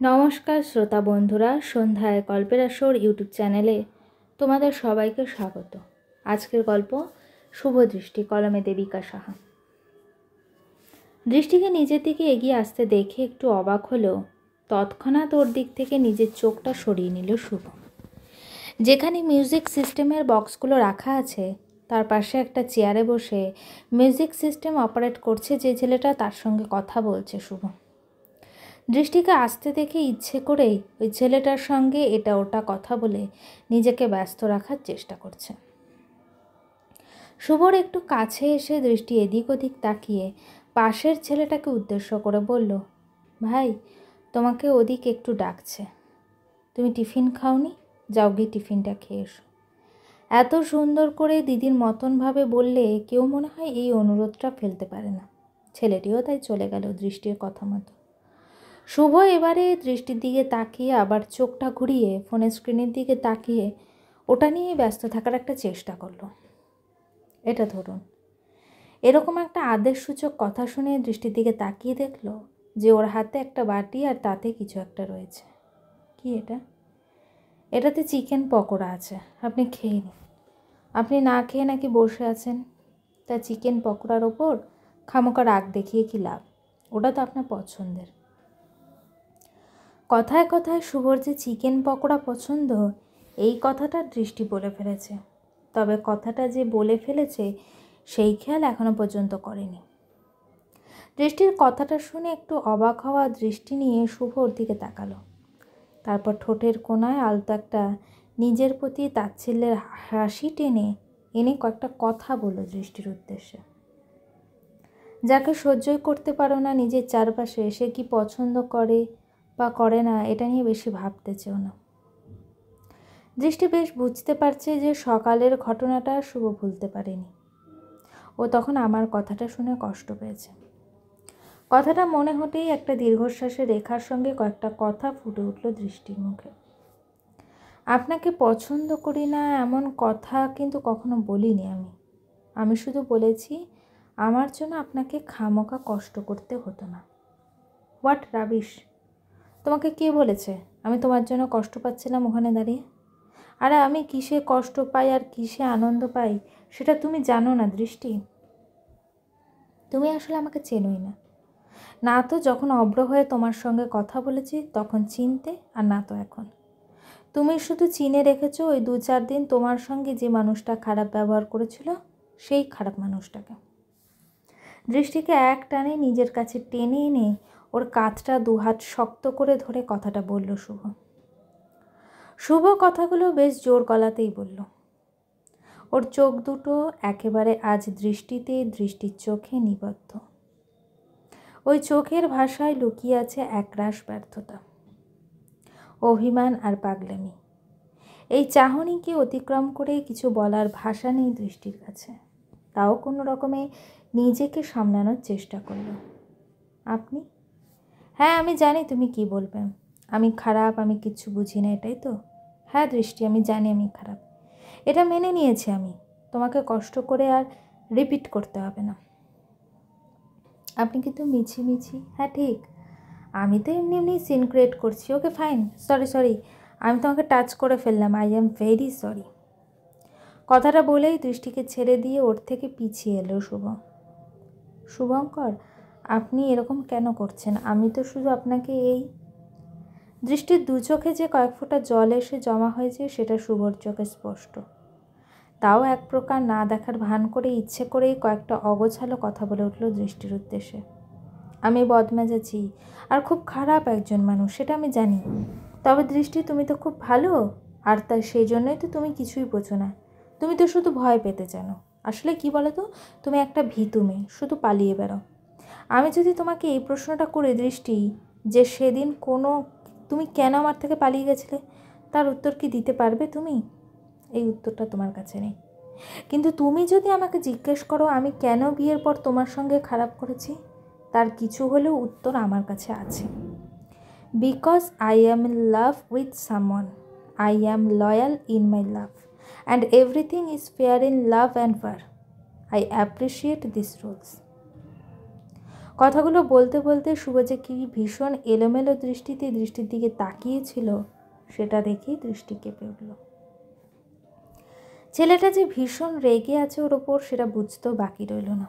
নমস্কার শ্রোতা বন্ধুরা, সন্ধ্যায় গল্পের আসর ইউটিউব চ্যানেলে তোমাদের সবাইকে স্বাগত। আজকের গল্প শুভ দৃষ্টি, কলমে দেবিকা সাহা। দৃষ্টিকে নিজের দিকে এগিয়ে আসতে দেখে একটু অবাক হলেও তৎক্ষণাৎ ওর দিক থেকে নিজের চোখটা সরিয়ে নিল শুভ। যেখানে মিউজিক সিস্টেমের বক্সগুলো রাখা আছে তার পাশে একটা চেয়ারে বসে মিউজিক সিস্টেম অপারেট করছে যে ছেলেটা, তার সঙ্গে কথা বলছে শুভ। দৃষ্টিকে আসতে দেখে ইচ্ছে করেই ওই ছেলেটার সঙ্গে এটা ওটা কথা বলে নিজেকে ব্যস্ত রাখার চেষ্টা করছে। শুভর একটু কাছে এসে দৃষ্টি এদিক ওদিক তাকিয়ে পাশের ছেলেটাকে উদ্দেশ্য করে বলল, ভাই, তোমাকে ওদিক একটু ডাকছে। তুমি টিফিন খাওনি? যাও গিয়ে টিফিনটা খেয়ে এসো। এত সুন্দর করে দিদির মতনভাবে বললে কেউ মনে হয় এই অনুরোধটা ফেলতে পারে না। ছেলেটিও তাই চলে গেল দৃষ্টির কথা মতো। শুভ এবারে দৃষ্টির দিকে তাকিয়ে আবার চোখটা ঘুরিয়ে ফোনের স্ক্রিনের দিকে তাকিয়ে ওটা নিয়ে ব্যস্ত থাকার একটা চেষ্টা করলো। এটা ধরুন। এরকম একটা আদেশসূচক কথা শুনে দৃষ্টির দিকে তাকিয়ে দেখলো যে ওর হাতে একটা বাটি আর তাতে কিছু একটা রয়েছে। কি এটা? এটাতে চিকেন পকোড়া আছে, আপনি খেয়ে নিন। আপনি না খেয়ে নাকি বসে আছেন, তা চিকেন পকোড়ার ওপর খামোকা রাগ দেখিয়ে কি লাভ? ওটা তো আপনার পছন্দের। কথায় কথায় শুভর যে চিকেন পকোড়া পছন্দ, এই কথাটা দৃষ্টি বলে ফেলেছে। তবে কথাটা যে বলে ফেলেছে সেই খেয়াল এখনো পর্যন্ত করেনি। দৃষ্টির কথাটা শুনে একটু অবাক হওয়া দৃষ্টি নিয়ে শুভর দিকে তাকালো। তারপর ঠোঁটের কোণায় আলতো একটা নিজের প্রতি তাচ্ছিল্যের হাসি টেনে এনে কয়েকটা কথা বলল দৃষ্টির উদ্দেশ্যে। যাকে সহ্যই করতে পারো না নিজের চারপাশে, সে কি পছন্দ করে বা করে না এটা নিয়ে বেশি ভাবতে চেও না। দৃষ্টি বেশ বুঝতে পারছে যে সকালের ঘটনাটা শুভ ভুলতে পারেনি। ও তখন আমার কথাটা শুনে কষ্ট পেয়েছে। কথাটা মনে হতেই একটা দীর্ঘশ্বাসের রেখার সঙ্গে কয়েকটা কথা ফুটে উঠল দৃষ্টির মুখে। আপনাকে পছন্দ করি না এমন কথা কিন্তু কখনো বলিনি আমি শুধু বলেছি আমার জন্য আপনাকে খামোকা কষ্ট করতে হতো না। What rubbish! তোমাকে কে বলেছে আমি তোমার জন্য কষ্ট পাচ্ছিলাম ওখানে দাঁড়িয়ে? আরে আমি কিসে কষ্ট পাই আর কিসে আনন্দ পাই সেটা তুমি জানো না দৃষ্টি। তুমি আসলে আমাকে চেনোই না। না তো যখন অব্র হয়ে তোমার সঙ্গে কথা বলেছি তখন চিনতে, আর না তো এখন। তুমি শুধু চিনে রেখেছো ওই 2-4 দিন তোমার সঙ্গে যে মানুষটা খারাপ ব্যবহার করেছিল সেই খারাপ মানুষটাকে। দৃষ্টিকে এক টানে নিজের কাছে টেনে এনে ওর কাঁধটা দুহাত শক্ত করে ধরে কথাটা বলল শুভ। শুভ কথাগুলো বেশ জোর গলাতেই বলল। ওর চোখ দুটো একেবারে আজ দৃষ্টির চোখে নিবদ্ধ। ওই চোখের ভাষায় লুকিয়ে আছে একরাশ ব্যর্থতা, অভিমান আর পাগলামি। এই চাহনিকে অতিক্রম করে কিছু বলার ভাষা নেই দৃষ্টির কাছে। তাও কোনো রকমে নিজেকে সামলানোর চেষ্টা করল। আপনি? হ্যাঁ, আমি জানি তুমি কি বলবে। আমি খারাপ, আমি কিচ্ছু বুঝি না, এটাই তো? হ্যাঁ দৃষ্টি, আমি জানি আমি খারাপ, এটা মেনে নিয়েছি আমি। তোমাকে কষ্ট করে আর রিপিট করতে হবে না। আপনি কিন্তু মিছি, হ্যাঁ ঠিক, আমি তো এমনি সিন ক্রিয়েট করছি। ওকে ফাইন, সরি, আমি তোমাকে টাচ করে ফেললাম, আই অ্যাম ভেরি সরি। কথাটা বলেই দৃষ্টিকে ছেড়ে দিয়ে ওর থেকে পিছিয়ে এলো শুভ। শুভঙ্কর, আপনি এরকম কেন করছেন? আমি তো শুধু আপনাকে এই... দৃষ্টির দু চোখে যে কয়েক ফোঁটা জল এসে জমা হয়েছে সেটা শুভর চোখে স্পষ্ট। তাও এক প্রকার না দেখার ভান করে ইচ্ছে করেই কয়েকটা অগোছালো কথা বলে উঠল দৃষ্টির উদ্দেশ্যে। আমি বদমেজাজি আর খুব খারাপ একজন মানুষ, সেটা আমি জানি। তবে দৃষ্টি, তুমি তো খুব ভালো, আর তাই সেই জন্যই তো তুমি কিছুই বোঝো না। তুমি তো শুধু ভয় পেতে জানো। আসলে কি বলো তো, তুমি একটা ভীতু মেয়ে, শুধু পালিয়ে বেড়াও। আমি যদি তোমাকে এই প্রশ্নটা করে দৃষ্টি যে সেদিন তুমি কেন আমার থেকে পালিয়ে গেছিলে, তার উত্তর কি দিতে পারবে তুমি? এই উত্তরটা তোমার কাছে নেই। কিন্তু তুমি যদি আমাকে জিজ্ঞেস করো আমি কেন বিয়ের পর তোমার সঙ্গে খারাপ করেছি, তার কিছু হলেও উত্তর আমার কাছে আছে। Because I am in love with someone, I am loyal in my love, and everything is fair in love and war. I appreciate this rules. কথাগুলো বলতে বলতে শুভ যে কি ভীষণ এলোমেলো দৃষ্টিতে দৃষ্টির দিকে তাকিয়েছিল সেটা দেখেই দৃষ্টি কেঁপে উঠল। ছেলেটা যে ভীষণ রেগে আছে ওর ওপর সেটা বুঝতেও বাকি রইল না।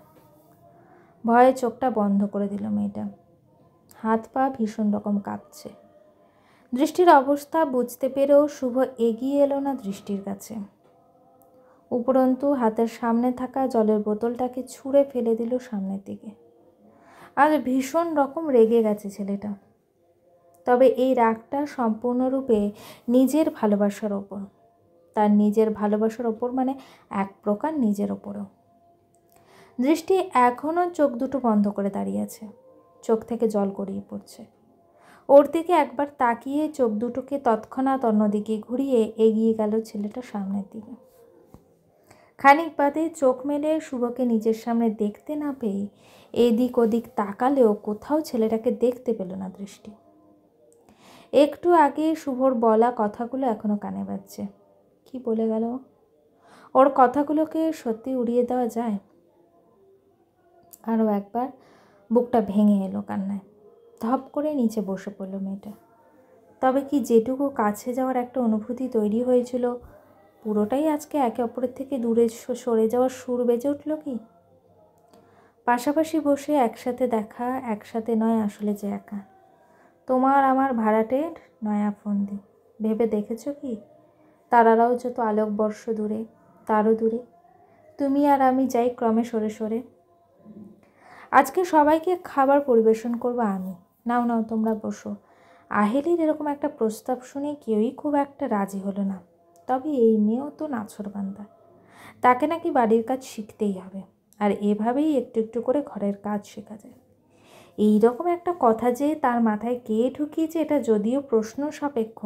ভয়ে চোখটা বন্ধ করে দিল মেয়েটা। হাত পা ভীষণ রকম কাঁপছে। দৃষ্টির অবস্থা বুঝতে পেরেও শুভ এগিয়ে এলো না দৃষ্টির কাছে। উপরন্তু হাতের সামনে থাকা জলের বোতলটাকে ছুঁড়ে ফেলে দিল সামনের দিকে। আর ভীষণ রকম রেগে গেছে ছেলেটা। তবে এই রাগটা সম্পূর্ণরূপে নিজের ভালোবাসার ওপর। তার নিজের ভালোবাসার ওপর মানে এক প্রকার নিজের ওপরও। দৃষ্টি এখনও চোখ দুটো বন্ধ করে দাঁড়িয়ে আছে। চোখ থেকে জল গড়িয়ে পড়ছে। ওর দিকে একবার তাকিয়ে চোখ দুটোকে তৎক্ষণাৎ অন্যদিকে ঘুরিয়ে এগিয়ে গেল ছেলেটা সামনের দিকে। খানিক বাদে চোখ মেলে শুভকে নিজের সামনে দেখতে না পেয়ে এদিক ওদিক তাকালেও কোথাও ছেলেটাকে দেখতে পেল না দৃষ্টি। একটু আগে শুভর বলা কথাগুলো এখনো কানে বাজছে। কি বলে গেল? ওর কথাগুলোকে সত্যি উড়িয়ে দেওয়া যায়? আরও একবার বুকটা ভেঙে এলো কান্নায়। ধপ করে নিচে বসে পড়ল মেয়েটা। তবে কি যেটুকু কাছে যাওয়ার একটা অনুভূতি তৈরি হয়েছিল পুরোটাই আজকে একে অপরের থেকে দূরে সরে যাওয়ার সুর বেজে উঠল কি? পাশাপাশি বসে একসাথে দেখা, একসাথে নয় আসলে যে একা। তোমার আমার ভাড়াটের নয়া ফন্দি। ভেবে দেখেছ কি? তারারাও যত আলোকবর্ষ দূরে, তারও দূরে তুমি আর আমি যাই ক্রমে সরে সরে। আজকে সবাইকে খাবার পরিবেশন করবো আমি। নাও নাও তোমরা বসো। আহেলির এরকম একটা প্রস্তাব শুনে কেউই খুব একটা রাজি হলো না। তবে এই মেয়েও তো নাছোড়বান্দা। তাকে নাকি বাড়ির কাজ শিখতেই হবে, আর এভাবেই একটু একটু করে ঘরের কাজ শেখা যায়। এই রকম একটা কথা যে তার মাথায় কে ঢুকিয়েছে এটা যদিও প্রশ্ন সাপেক্ষ,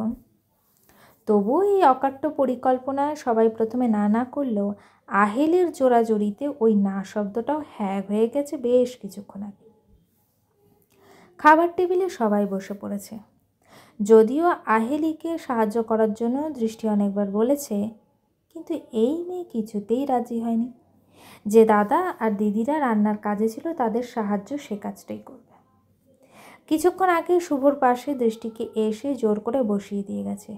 তবুও এই অকাট্য পরিকল্পনায় সবাই প্রথমে না না করলেও আহেলের জোড়াজড়িতে ওই না শব্দটাও হ্যাঁ হয়ে গেছে বেশ কিছুক্ষণ আগে। খাবার টেবিলে সবাই বসে পড়েছে। যদিও আহেলিকে সাহায্য করার জন্য দৃষ্টি অনেকবার বলেছে, কিন্তু এই মেয়ে কিছুতেই রাজি হয়নি যে দাদা আর দিদিরা রান্নার কাজে ছিল তাদের সাহায্য সে কাজটাই করবে। কিছুক্ষণ আগে শুভর পাশে দৃষ্টিকে এসে জোর করে বসিয়ে দিয়ে গেছে।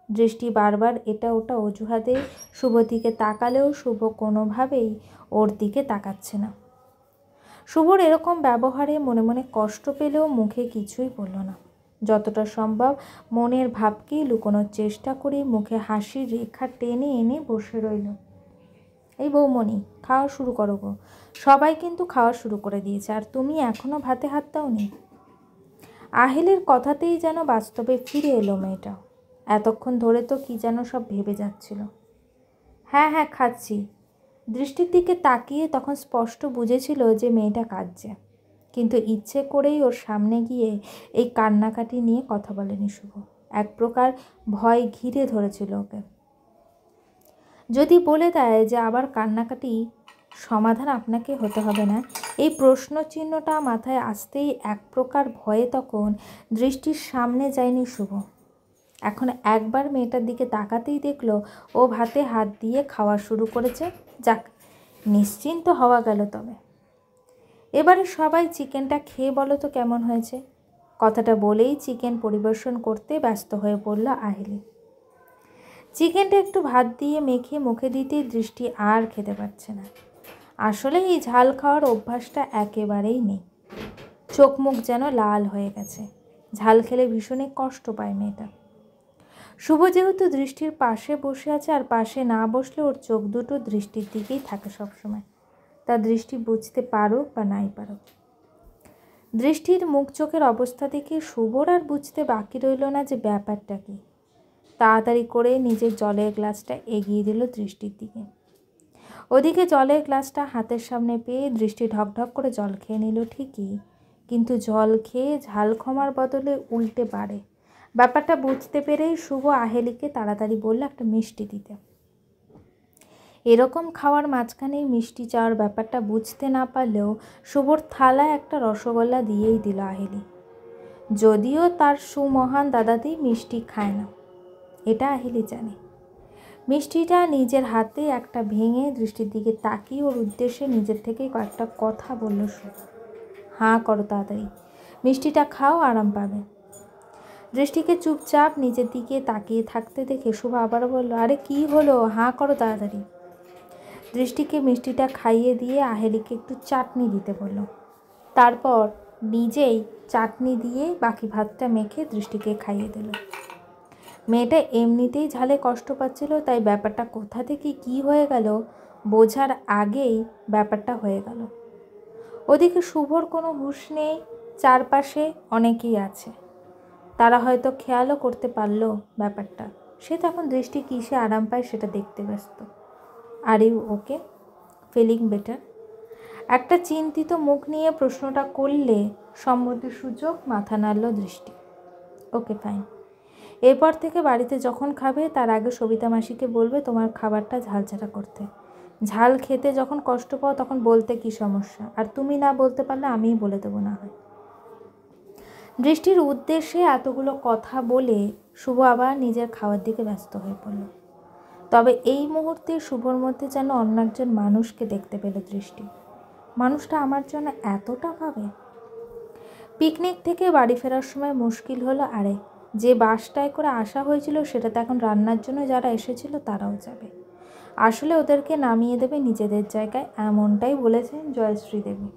দৃষ্টি বারবার এটা ওটা অজুহাতে শুভ দিকে তাকালেও শুভ কোনোভাবেই ওর দিকে তাকাচ্ছে না। শুভর এরকম ব্যবহারে মনে মনে কষ্ট পেলেও মুখে কিছুই বলল না। যতটা সম্ভব মনের ভাবকেই লুকোনোর চেষ্টা করে মুখে হাসির রেখা টেনে এনে বসে রইল। এই বৌমণি, খাওয়া শুরু করো গো। সবাই কিন্তু খাওয়া শুরু করে দিয়েছে, আর তুমি এখনও ভাতে হাত দাওনি। আহেলের কথাতেই যেন বাস্তবে ফিরে এলো মেয়েটা। এতক্ষণ ধরে তো কি যেন সব ভেবে যাচ্ছিল। হ্যাঁ হ্যাঁ খাচ্ছি। দৃষ্টির দিকে তাকিয়ে তখন স্পষ্ট বুঝেছিল যে মেয়েটা কাঁদছে, কিন্তু ইচ্ছে করেই ওর সামনে গিয়ে এই কান্নাকাটি নিয়ে কথা বলেনি শুভ। এক প্রকার ভয় ঘিরে ধরেছিল ওকে। যদি বলে দেয় যে আবার কান্নাকাটি, সমাধান আপনাকে হতে হবে না, এই প্রশ্ন চিহ্নটা মাথায় আসতেই এক প্রকার ভয়ে তখন দৃষ্টির সামনে যায়নি শুভ। এখন একবার মেয়েটার দিকে তাকাতেই দেখলো ও ভাতে হাত দিয়ে খাওয়া শুরু করেছে। যাক, নিশ্চিন্ত হওয়া গেল। তবে এবারে সবাই চিকেনটা খেয়ে বলো তো কেমন হয়েছে। কথাটা বলেই চিকেন পরিবেশন করতে ব্যস্ত হয়ে পড়ল আহেলি। চিকেনটা একটু ভাত দিয়ে মেখে মুখে দিতেই দৃষ্টি আর খেতে পারছে না। আসলে এই ঝাল খাওয়ার অভ্যাসটা একেবারেই নেই। চোখ মুখ যেন লাল হয়ে গেছে। ঝাল খেলে ভীষণই কষ্ট পায় মেয়েটা। শুভ যেহেতু দৃষ্টির পাশে বসে আছে, আর পাশে না বসলে ওর চোখ দুটো দৃষ্টির দিকেই থাকে সবসময়, তার দৃষ্টি বুঝতে পারুক বা নাই পারুক। দৃষ্টির মুখ চোখের অবস্থা দেখে শুভর আর বুঝতে বাকি রইল না যে ব্যাপারটা কি। তাড়াতাড়ি করে নিজের জলের গ্লাসটা এগিয়ে দিল দৃষ্টির দিকে। ওদিকে জলের গ্লাসটা হাতের সামনে পেয়ে দৃষ্টি ঢকঢক করে জল খেয়ে নিল ঠিকই, কিন্তু জল খেয়ে ঝাল ক্ষমার বদলে উল্টে বাড়ে। ব্যাপারটা বুঝতে পেরেই শুভ আহেলিকে তাড়াতাড়ি বলল একটা মিষ্টি দিতে। এরকম খাওয়ার মাঝখানেই মিষ্টি চাওয়ার ব্যাপারটা বুঝতে না পারলেও শুভর থালায় একটা রসগোল্লা দিয়েই দিল আহেলি। যদিও তার সুমহান দাদাদি মিষ্টি খায় না, এটা আহেলি জানে। মিষ্টিটা নিজের হাতে একটা ভেঙে দৃষ্টির দিকে তাকিয়ে ওর উদ্দেশ্যে নিজের থেকেই কয়েকটা কথা বলল শুভ। হাঁ করো তাড়াতাড়ি, মিষ্টিটা খাও, আরাম পাবে। দৃষ্টিকে চুপচাপ নিজের দিকে তাকিয়ে থাকতে দেখে শুভ আবারও বলল, আরে কি হলো, হাঁ করো তাড়াতাড়ি। দৃষ্টিকে মিষ্টিটা খাইয়ে দিয়ে আহেলিকে একটু চাটনি দিতে বলল। তারপর নিজেই চাটনি দিয়ে বাকি ভাতটা মেখে দৃষ্টিকে খাইয়ে দিল। মেয়েটা এমনিতেই ঝালে কষ্ট পাচ্ছিল, তাই ব্যাপারটা কোথা থেকে কী হয়ে গেল বোঝার আগেই ব্যাপারটা হয়ে গেল। ওদিকে শুভর কোনো হুঁশ নেই, চারপাশে অনেকেই আছে, তারা হয়তো খেয়ালও করতে পারলো ব্যাপারটা। সে তখন দৃষ্টি কিসে আরাম পায় সেটা দেখতে ব্যস্ত। Are you okay, feeling better? একটা চিন্তিত মুখ নিয়ে প্রশ্নটা করলে সম্মতিসূচক মাথা নাড়ল দৃষ্টি। ওকে ফাইন, এরপর থেকে বাড়িতে যখন খাবে তার আগে সবিতা মাসিকে বলবে তোমার খাবারটা ঝালঝাড়া করতে। ঝাল খেতে যখন কষ্ট পাও তখন বলতে কি সমস্যা, আর তুমি না বলতে পারলে আমিই বলে দেবো না হয়। দৃষ্টির উদ্দেশ্যে এতগুলো কথা বলে শুভ আবার নিজের খাওয়ার দিকে ব্যস্ত হয়ে পড়ল। তবে এই মুহূর্তে শুভর মধ্যে যেন অন্য একজন মানুষকে দেখতে পেল দৃষ্টি। মানুষটা আমার জন্য এতটা ভাবে। পিকনিক থেকে বাড়ি ফেরার সময় মুশকিল হলো, আরে যে বাসটায় করে আসা হয়েছিল সেটাতে এখন রান্নার জন্য যারা এসেছিল তারাও যাবে। আসলে ওদেরকে নামিয়ে দেবে নিজেদের জায়গায়, এমনটাই বলেছেন জয়শ্রী দেবী।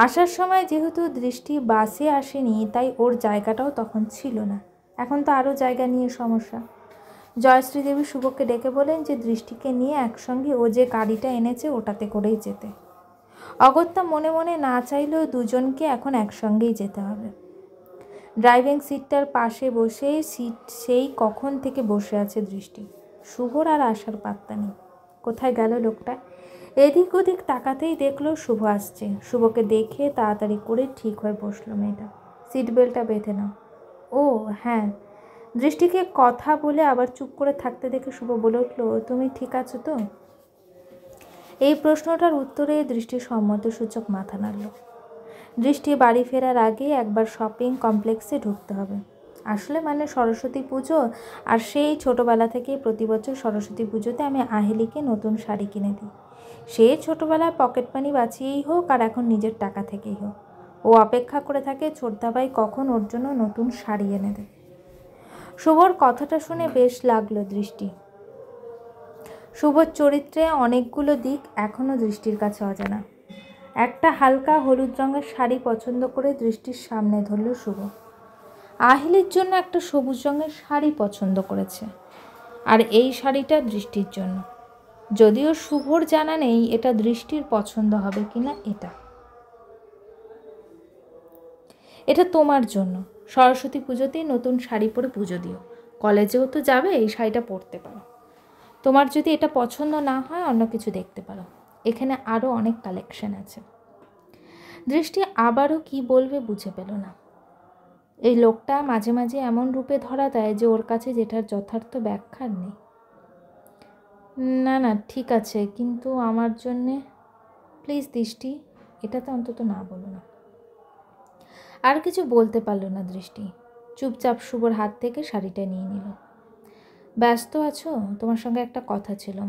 আসার সময় যেহেতু দৃষ্টি বাসে আসেনি তাই ওর জায়গাটাও তখন ছিল না, এখন তো আরও জায়গা নিয়ে সমস্যা। জয়শ্রী দেবী শুভকে ডেকে বলেন যে দৃষ্টিকে নিয়ে একসঙ্গে ও যে গাড়িটা এনেছে ওটাতে করেই যেতে। অগত্যা মনে মনে না চাইলেও দুজনকে এখন একসঙ্গেই যেতে হবে। ড্রাইভিং সিটটার পাশে বসে সেই কখন থেকে বসে আছে দৃষ্টি। শুভর আর আসার পাত্তা নেই। কোথায় গেল লোকটা? এদিক ওদিক তাকাতেই দেখলো শুভ আসছে। শুভকে দেখে তাড়াতাড়ি করে ঠিক হয়ে বসলো মেয়েটা। সিট বেল্টটা বেঁধে নাও। ও হ্যাঁ। দৃষ্টিকে কথা বলে আবার চুপ করে থাকতে দেখে শুভ বলে উঠল, তুমি ঠিক আছো তো? এই প্রশ্নটার উত্তরে দৃষ্টি সম্মতিসূচক মাথা নাড়ল। দৃষ্টি বাড়ি ফেরার আগে একবার শপিং কমপ্লেক্সে ঢুকতে হবে। আসলে মানে সরস্বতী পুজো, আর সেই ছোটোবেলা থেকে প্রতি বছর সরস্বতী পুজোতে আমি আহেলিকে নতুন শাড়ি কিনে দিই। সে ছোটোবেলায় পকেট মানি বাঁচিয়েই হোক আর এখন নিজের টাকা থেকেই হোক, ও অপেক্ষা করে থাকে ছোটদাভাই কখন ওর জন্য নতুন শাড়ি এনে দেয়। শুভর কথাটা শুনে বেশ লাগলো দৃষ্টি। শুভর চরিত্রে অনেকগুলো দিক এখনও দৃষ্টির কাছে অজানা। একটা হালকা হলুদ রঙের শাড়ি পছন্দ করে দৃষ্টির সামনে ধরল শুভ। আহেলির জন্য একটা সবুজ রঙের শাড়ি পছন্দ করেছে, আর এই শাড়িটা দৃষ্টির জন্য। যদিও শুভর জানা নেই এটা দৃষ্টির পছন্দ হবে কিনা। এটা তোমার জন্য, সরস্বতী পুজোতেই নতুন শাড়ি পরে পুজো দিও, কলেজেও তো যাবে, এই শাড়িটা পরতে পারো। তোমার যদি এটা পছন্দ না হয় অন্য কিছু দেখতে পারো, এখানে আরও অনেক কালেকশন আছে। দৃষ্টি আবারও কি বলবে বুঝে পেল না। এই লোকটা মাঝে মাঝে এমন রূপে ধরা দেয় যে ওর কাছে যেটার যথার্থ ব্যাখ্যার নেই। না না ঠিক আছে, কিন্তু আমার জন্যে প্লিজ দৃষ্টি, এটাতে অন্তত না বলো না। আর কিছু বলতে পারল না দৃষ্টি। চুপচাপ শুভর হাত থেকে শাড়িটা নিয়ে নিল। ব্যস্ত আছো? তোমার সঙ্গে একটা কথা ছিল।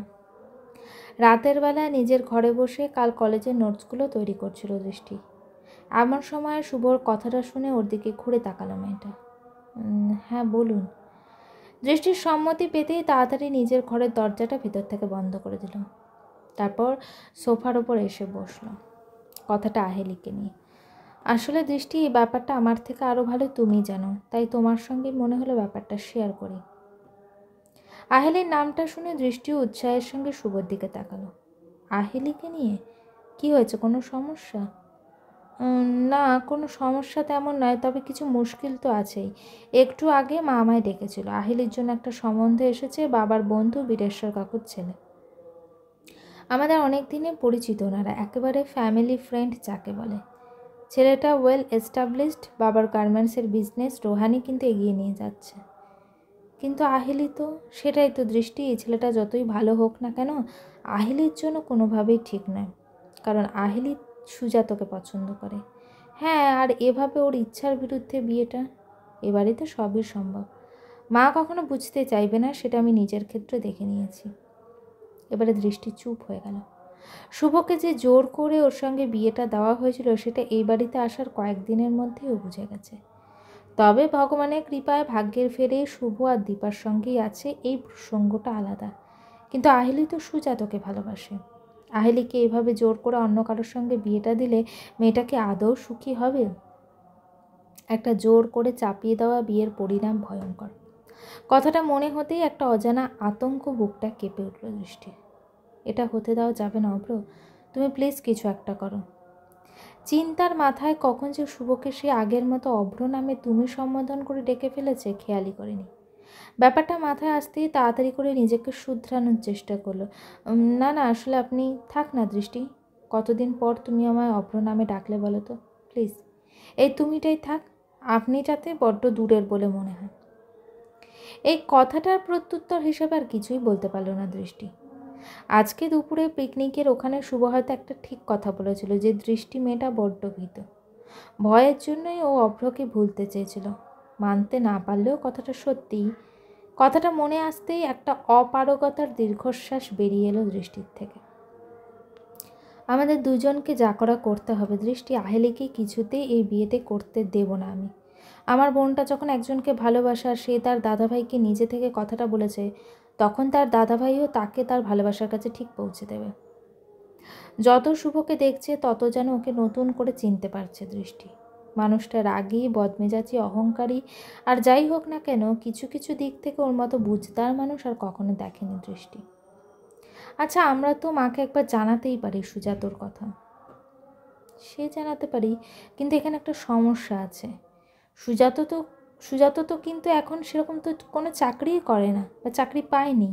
রাতের বেলা নিজের ঘরে বসে কাল কলেজের নোটসগুলো তৈরি করছিল দৃষ্টি। এমন সময় শুভর কথাটা শুনে ওর দিকে ঘুরে তাকালো মেয়েটা। হ্যাঁ বলুন। দৃষ্টির সম্মতি পেতেই তাড়াতাড়ি নিজের ঘরের দরজাটা ভেতর থেকে বন্ধ করে দিল। তারপর সোফার ওপর এসে বসল। কথাটা আহেলিকে নিয়ে। আসলে দৃষ্টি, এই ব্যাপারটা আমার থেকে আরও ভালো তুমি জানো, তাই তোমার সঙ্গে মনে হলো ব্যাপারটা শেয়ার করি। আহেলির নামটা শুনে দৃষ্টি উৎসাহের সঙ্গে শুভর দিকে তাকালো। আহেলিকে নিয়ে কি হয়েছে, কোনো সমস্যা? না, কোনো সমস্যা তেমন নয়, তবে কিছু মুশকিল তো আছেই। একটু আগে মা আমায় ডেকেছিল, আহেলির জন্য একটা সম্বন্ধ এসেছে, বাবার বন্ধু বীরেশ্বর কাকুর ছেলে। আমাদের অনেক দিনে পরিচিত ওনারা, একেবারে ফ্যামিলি ফ্রেন্ড যাকে বলে। ছেলেটা ওয়েল এস্টাবলিশড, বাবার গার্মেন্টসের বিজনেস রোহানি কিন্তু এগিয়ে নিয়ে যাচ্ছে। কিন্তু আহেলি তো, সেটাই তো দৃষ্টি, ছেলেটা যতই ভালো হোক না কেন আহেলির জন্য কোনোভাবেই ঠিক নয়, কারণ আহেলি সুজাতকে পছন্দ করে। হ্যাঁ, আর এভাবে ওর ইচ্ছার বিরুদ্ধে বিয়েটা, এ বাড়িতে সবই সম্ভব। মা কখনো বুঝতে চাইবে না, সেটা আমি নিজের ক্ষেত্রে দেখে নিয়েছি। এবারে দৃষ্টি চুপ হয়ে গেল। শুভকে যে জোর করে ওর সঙ্গে বিয়েটা দেওয়া হয়েছিল সেটা এই বাড়িতে আসার কয়েকদিনের মধ্যেই ও বুঝে গেছে। তবে ভগবানের কৃপায় ভাগ্যের ফেরে শুভ আর দীপার সঙ্গেই আছে, এই প্রসঙ্গটা আলাদা। কিন্তু আহেলি তো সুজাতকে ভালোবাসে। আহেলিকে এভাবে জোর করে অন্য কারোর সঙ্গে বিয়েটা দিলে মেয়েটা কি আদৌ সুখী হবে? একটা জোর করে চাপিয়ে দেওয়া বিয়ের পরিণাম ভয়ঙ্কর। কথাটা মনে হতেই একটা অজানা আতঙ্ক বুকটা কেঁপে উঠল দৃষ্টি। এটা হতে দেওয়া যাবে না অভ্র, তুমি প্লিজ কিছু একটা করো। চিন্তার মাথায় কখন যে শুভকে সে আগের মতো অভ্র নামে তুমি সম্বোধন করে ডেকে ফেলেছে খেয়ালই করেনি। ব্যাপারটা মাথায় আসতেই তাড়াতাড়ি করে নিজেকে শুধরানোর চেষ্টা করলো। না না, আসলে আপনি থাক না দৃষ্টি, কতদিন পর তুমি আমায় অভ্র নামে ডাকলে বলো তো, প্লিজ এই তুমিটাই থাক, আপনিটাতে বড্ড দূরের বলে মনে হয়। এই কথাটার প্রত্যুত্তর হিসেবে আর কিছুই বলতে পারল না দৃষ্টি। আজকে দুপুরে পিকনিকের ওখানে শুভ হয়তো একটা ঠিক কথা বলেছিল যে দৃষ্টি মেয়েটা বড্ড ভীত, ভয়ের জন্যই ও অভ্রকে ভুলতে চেয়েছিল। মানতে না পারলেও কথাটা সত্যি। কথাটা মনে আসতেই একটা অপারগতার দীর্ঘশ্বাস বেরিয়ে এলো দৃষ্টির থেকে। আমাদের দুজনকে যা করা করতে হবে দৃষ্টি, আহেলিকে কিছুতেই এই বিয়েতে করতে দেব না আমি। আমার বোনটা যখন একজনকে ভালোবাসে আর সে তার দাদাভাইকে নিজে থেকে কথাটা বলেছে, তখন তার দাদাভাইও তাকে তার ভালোবাসার কাছে ঠিক পৌঁছে দেবে। যত শুভকে দেখছে তত যেন ওকে নতুন করে চিনতে পারছে দৃষ্টি। মানুষটা রাগী, বদমেজাজি, অহংকারী, আর যাই হোক না কেন কিছু কিছু দিক থেকে ওর মতো বুঝদার মানুষ আর কখনো দেখেনি দৃষ্টি। আচ্ছা, আমরা তো মাকে একবার জানাতেই পারি সুজাতর কথা। সে জানাতে পারি, কিন্তু এখানে একটা সমস্যা আছে। সুজাত তো কিন্তু এখন সেরকম তো কোনো চাকরিই করে না বা চাকরি পায়নি,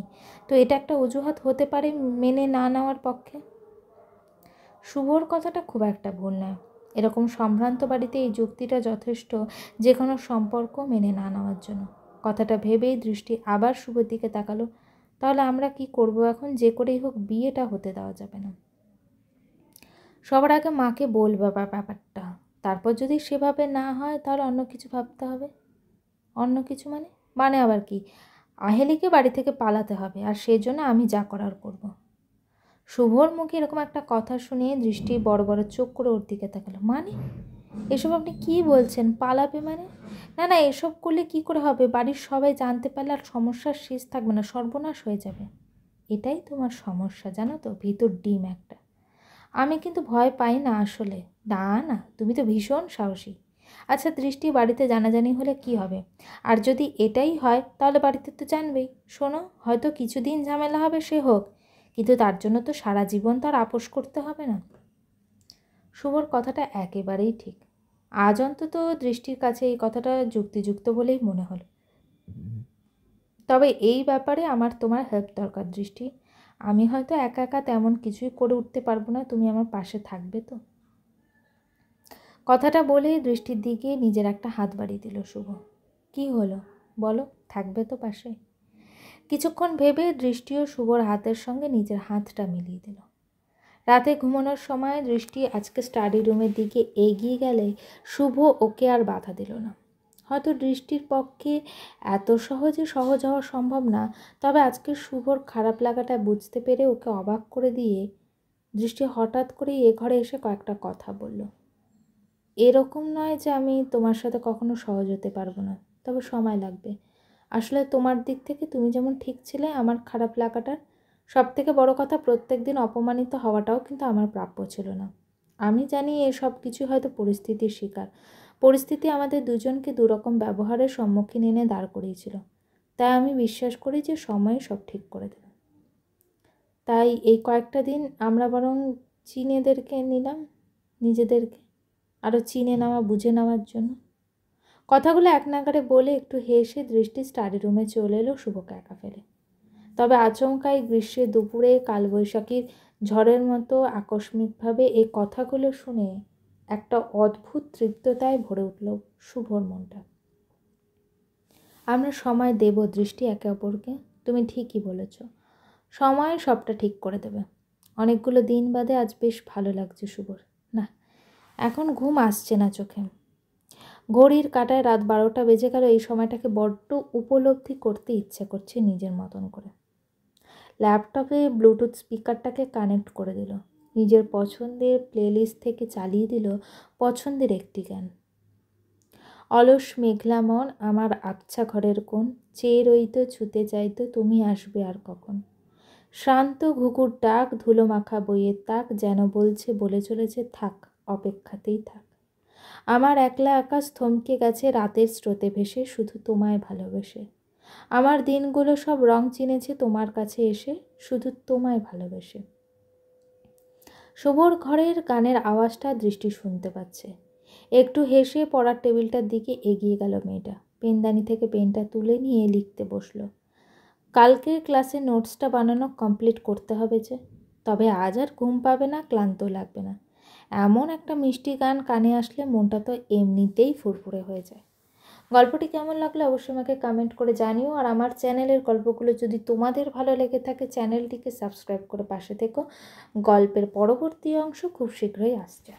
তো এটা একটা অজুহাত হতে পারে মেনে না নেওয়ার পক্ষে। শুভর কথাটা খুব একটা ভুল নয়। এরকম সম্ভ্রান্ত বাড়িতে এই যুক্তিটা যথেষ্ট যে কোনো সম্পর্ক মেনে না নেওয়ার জন্য। কথাটা ভেবেই দৃষ্টি আবার শুভর দিকে তাকালো। তাহলে আমরা কি করব এখন? যে করেই হোক বিয়েটা হতে দেওয়া যাবে না। সবার আগে মাকে বলবে ব্যাপারটা, তারপর যদি সেভাবে না হয় তাহলে অন্য কিছু ভাবতে হবে। অন্য কিছু মানে? মানে আবার কি? আহেলিকে বাড়ি থেকে পালাতে হবে, আর সেজন্য আমি যা করার করব। শুভর মুখে এরকম একটা কথা শুনিয়ে দৃষ্টি বড় বড় চোখ করে ওর দিকে তাকালো। মানে এসব আপনি কি বলছেন? পালাবে মানে? না না, এসব করলে কি করে হবে? বাড়ির সবাই জানতে পারলে আর সমস্যার শেষ থাকবে না, সর্বনাশ হয়ে যাবে। এটাই তোমার সমস্যা জানো তো, ভিতর ডিম একটা। আমি কিন্তু ভয় পাই না আসলে। না না, তুমি তো ভীষণ সাহসী। আচ্ছা দৃষ্টি, বাড়িতে জানাজানি হলে কি হবে? আর যদি এটাই হয় তাহলে বাড়িতে তো জানবেই। শোনো, হয়তো কিছুদিন ঝামেলা হবে, সে হোক, কিন্তু তার জন্য তো সারা জীবন তো আর আপোষ করতে হবে না। শুভর কথাটা একেবারেই ঠিক। আজ অন্তত দৃষ্টির কাছে এই কথাটা যুক্তিযুক্ত বলেই মনে হলো। তবে এই ব্যাপারে আমার তোমার হেল্প দরকার দৃষ্টি। আমি হয়তো একা একা তেমন কিছুই করে উঠতে পারবো না, তুমি আমার পাশে থাকবে তো? কথাটা বলে দৃষ্টির দিকে নিজের একটা হাত বাড়িয়ে দিল শুভ। কি হলো বলো, থাকবে তো পাশে? কিছুক্ষণ ভেবে দৃষ্টিও শুভর হাতের সঙ্গে নিজের হাতটা মিলিয়ে দিল। রাতে ঘুমানোর সময় দৃষ্টি আজকে স্টাডি রুমের দিকে এগিয়ে গেলে শুভ ওকে আর বাধা দিল না। হয়তো দৃষ্টির পক্ষে এত সহজে সহজ হওয়া সম্ভব না, তবে আজকে শুভর খারাপ লাগাটা বুঝতে পেরে ওকে অবাক করে দিয়ে দৃষ্টি হঠাৎ করেই এ ঘরে এসে কয়েকটা কথা বলল। এরকম নয় যে আমি তোমার সাথে কখনো সহজ হতে পারবো না, তবে সময় লাগবে। আসলে তোমার দিক থেকে তুমি যেমন ঠিক ছিলে, আমার খারাপ লাগাটার সবথেকে বড় কথা, প্রত্যেক দিন অপমানিত হওয়াটাও কিন্তু আমার প্রাপ্য ছিল না। আমি জানি এসব কিছু হয়তো পরিস্থিতির শিকার। পরিস্থিতি আমাদের দুজনকে দুরকম ব্যবহারের সম্মুখীন এনে দাঁড় করিয়েছিল। তাই আমি বিশ্বাস করি যে সময় সব ঠিক করে দেবে। তাই এই কয়েকটা দিন আমরা বরং চীনেদেরকে নিলাম, নিজেদেরকে আরও চিনে নেওয়া, বুঝে নেওয়ার জন্য। কথাগুলো এক নাগাড়ে বলে একটু হেসে দৃষ্টি স্টাডি রুমে চলে এলো শুভকে একা ফেলে। তবে আচমকাই গ্রীষ্মের দুপুরে কালবৈশাখীর ঝড়ের মতো আকস্মিকভাবে এই কথাগুলো শুনে একটা অদ্ভুত তৃপ্ততায় ভরে উঠল শুভর মনটা। আমরা সময় দেব দৃষ্টি একে অপরকে, তুমি ঠিকই বলেছ। সময় সবটা ঠিক করে দেবে। অনেকগুলো দিন বাদে আজ বেশ ভালো লাগছে শুভর। না, এখন ঘুম আসছে না চোখে। ঘড়ির কাঁটায় রাত 12টা বেজে গেল। এই সময়টাকে বড্ড উপলব্ধি করতে ইচ্ছে করছে নিজের মতন করে। ল্যাপটপে ব্লুটুথ স্পিকারটাকে কানেক্ট করে দিল, নিজের পছন্দের প্লেলিস্ট থেকে চালিয়ে দিল পছন্দের একটি গান। অলস মেঘলা মন আমার আবছা ঘরের কোণ, চেয়ে রইতো ছুতে চাইতো তুমি আসবে আর কখন। শ্রান্ত ঘুঘুর ডাক, ধুলো মাখা বইয়ের তাক, যেন বলছে বলে চলেছে থাক, অপেক্ষাতেই থাক। আমার একলা আকাশ থমকে গেছে রাতের স্রোতে ভেসে, শুধু তোমায় ভালোবেসে। আমার দিনগুলো সব রং চিনেছে তোমার কাছে এসে, শুধু তোমায় ভালোবেসে। শুভর ঘরের গানের আওয়াজটা দৃষ্টি শুনতে পাচ্ছে। একটু হেসে পড়ার টেবিলটার দিকে এগিয়ে গেল মেয়েটা। পেনদানি থেকে পেনটা তুলে নিয়ে লিখতে বসলো। কালকের ক্লাসে নোটসটা বানানো কমপ্লিট করতে হবে যে, তবে আজ আর ঘুম পাবে না, ক্লান্ত লাগবে না। এমন একটা মিষ্টি গান কানে আসলে মনটা তো এমনিতেই ফুরফুরে হয়ে যায়। গল্পটি কেমন লাগলো অবশ্যই আমাকে কমেন্ট করে জানিও। আর আমার চ্যানেলের গল্পগুলো যদি তোমাদের ভালো লেগে থাকে চ্যানেলটিকে সাবস্ক্রাইব করে পাশে থেকো। গল্পের পরবর্তী অংশ খুব শীঘ্রই আসছে।